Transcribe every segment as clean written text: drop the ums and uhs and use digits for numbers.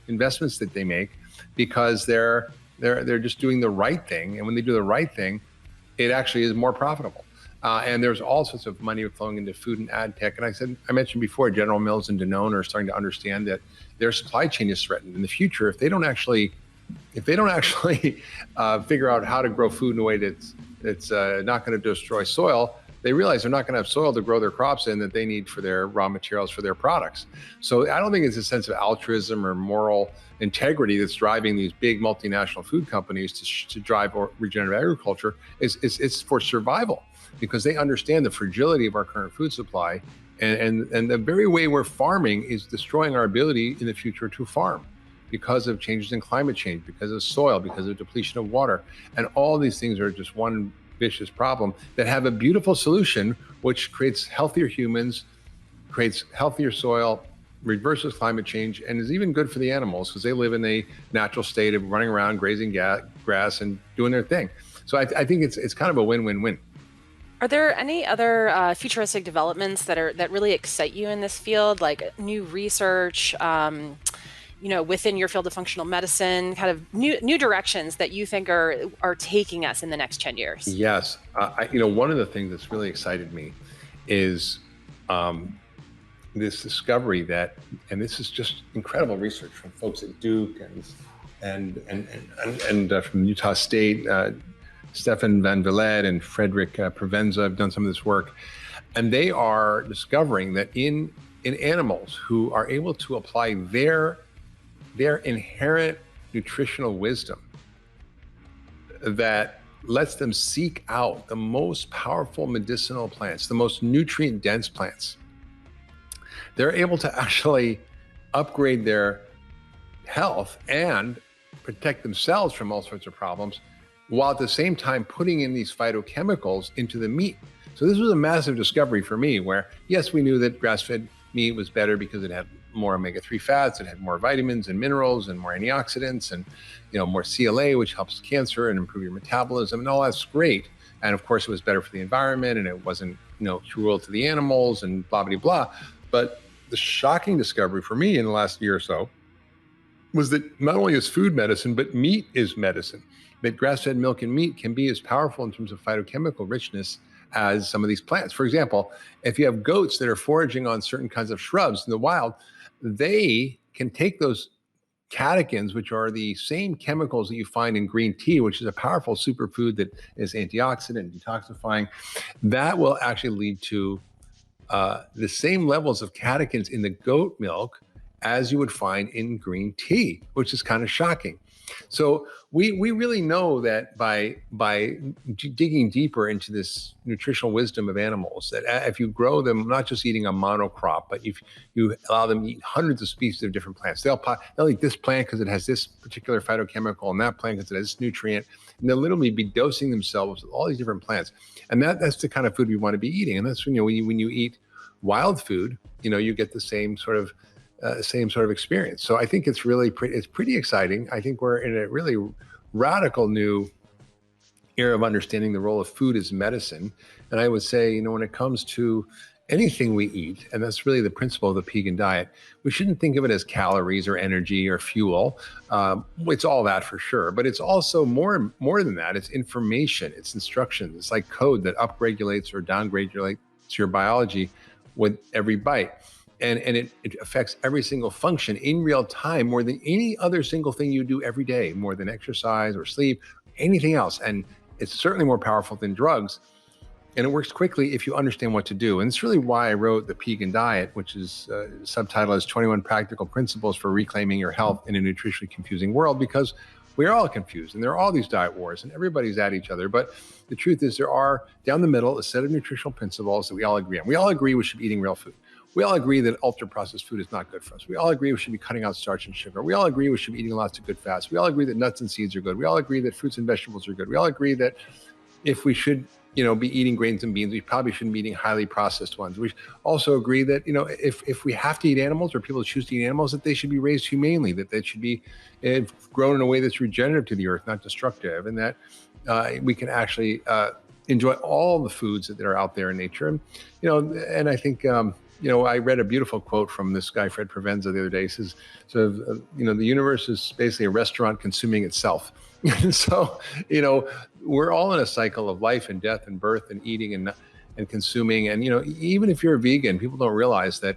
investments that they make because they're just doing the right thing. And when they do the right thing, it actually is more profitable. And there's all sorts of money flowing into food and ad tech. And I mentioned before, General Mills and Danone are starting to understand that their supply chain is threatened in the future. If they don't actually figure out how to grow food in a way that's not going to destroy soil, they realize they're not going to have soil to grow their crops in that they need for their raw materials for their products. So I don't think it's a sense of altruism or moral integrity that's driving these big multinational food companies to drive regenerative agriculture. It's for survival, because they understand the fragility of our current food supply, and the very way we're farming is destroying our ability in the future to farm because of changes in climate change, because of soil, because of depletion of water. And all these things are just one vicious problem that have a beautiful solution, which creates healthier humans, creates healthier soil, reverses climate change, and is even good for the animals because they live in a natural state of running around, grazing grass and doing their thing. So I think it's kind of a win-win-win. Are there any other futuristic developments that really excite you in this field, like new research, within your field of functional medicine, kind of new directions that you think are taking us in the next 10 years? Yes. One of the things that's really excited me is this discovery and this is just incredible research from folks at Duke and from Utah State, Stefan Van Vliet and Frederick Provenza have done some of this work. And they are discovering that in animals who are able to apply their inherent nutritional wisdom that lets them seek out the most powerful medicinal plants, the most nutrient-dense plants, they're able to actually upgrade their health and protect themselves from all sorts of problems, while at the same time putting in these phytochemicals into the meat. So this was a massive discovery for me, where yes, we knew that grass-fed meat was better because it had more omega-3 fats, it had more vitamins and minerals and more antioxidants and more CLA, which helps cancer and improve your metabolism, and all that's great. And of course it was better for the environment, and it wasn't cruel to the animals and blah blah blah. But the shocking discovery for me in the last year or so was that not only is food medicine, but meat is medicine. That grass-fed milk and meat can be as powerful in terms of phytochemical richness as some of these plants. For example, if you have goats that are foraging on certain kinds of shrubs in the wild, they can take those catechins, which are the same chemicals that you find in green tea, which is a powerful superfood that is antioxidant, detoxifying. That will actually lead to the same levels of catechins in the goat milk as you would find in green tea, which is kind of shocking. So we really know that by digging deeper into this nutritional wisdom of animals, that if you grow them, not just eating a monocrop, but if you allow them to eat hundreds of species of different plants, they'll eat this plant because it has this particular phytochemical, and that plant because it has this nutrient, and they'll literally be dosing themselves with all these different plants. And that's the kind of food we want to be eating. And that's when you eat wild food, you get the same sort of experience. So I think it's pretty exciting. I think we're in a really radical new era of understanding the role of food as medicine. And I would say, when it comes to anything we eat, and that's really the principle of the vegan diet, we shouldn't think of it as calories or energy or fuel. It's all that for sure, but it's also more than that. It's information, it's instructions. It's like code that upregulates or downregulates your biology with every bite. And it affects every single function in real time more than any other single thing you do every day, more than exercise or sleep, anything else. And it's certainly more powerful than drugs. And it works quickly if you understand what to do. And it's really why I wrote The Vegan Diet, which is subtitled as 21 Practical Principles for Reclaiming Your Health in a Nutritionally Confusing World, because we're all confused and there are all these diet wars and everybody's at each other. But the truth is there are, down the middle, a set of nutritional principles that we all agree on. We all agree we should be eating real food. We all agree that ultra-processed food is not good for us. We all agree we should be cutting out starch and sugar. We all agree we should be eating lots of good fats. We all agree that nuts and seeds are good. We all agree that fruits and vegetables are good. We all agree that if we should, be eating grains and beans, we probably shouldn't be eating highly processed ones. We also agree that, if we have to eat animals, or people choose to eat animals, that they should be raised humanely, that they should be grown in a way that's regenerative to the earth, not destructive, and that we can actually enjoy all the foods that are out there in nature. And I think I read a beautiful quote from this guy, Fred Provenza, the other day. He says, the universe is basically a restaurant consuming itself. And so, we're all in a cycle of life and death and birth and eating and consuming. And, even if you're a vegan, people don't realize that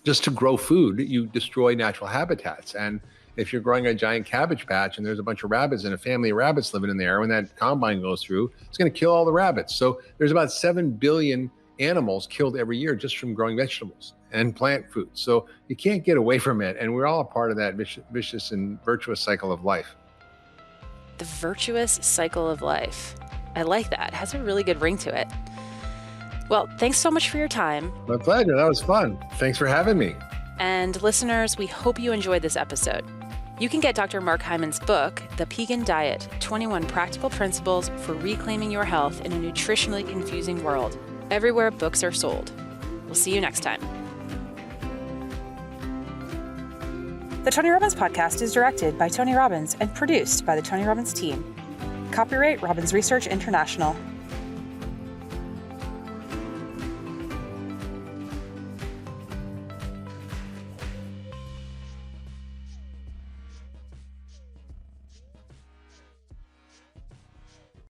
just to grow food, you destroy natural habitats. And if you're growing a giant cabbage patch and there's a bunch of rabbits and a family of rabbits living in there, when that combine goes through, it's going to kill all the rabbits. So there's about 7 billion animals killed every year just from growing vegetables and plant food. So you can't get away from it. And we're all a part of that vicious and virtuous cycle of life. The virtuous cycle of life. I like that. It has a really good ring to it. Well, thanks so much for your time. My pleasure. That was fun. Thanks for having me. And listeners, we hope you enjoyed this episode. You can get Dr. Mark Hyman's book, The Pegan Diet, 21 Practical Principles for Reclaiming Your Health in a Nutritionally Confusing World, everywhere books are sold. We'll see you next time. The Tony Robbins Podcast is directed by Tony Robbins and produced by the Tony Robbins team. Copyright Robbins Research International.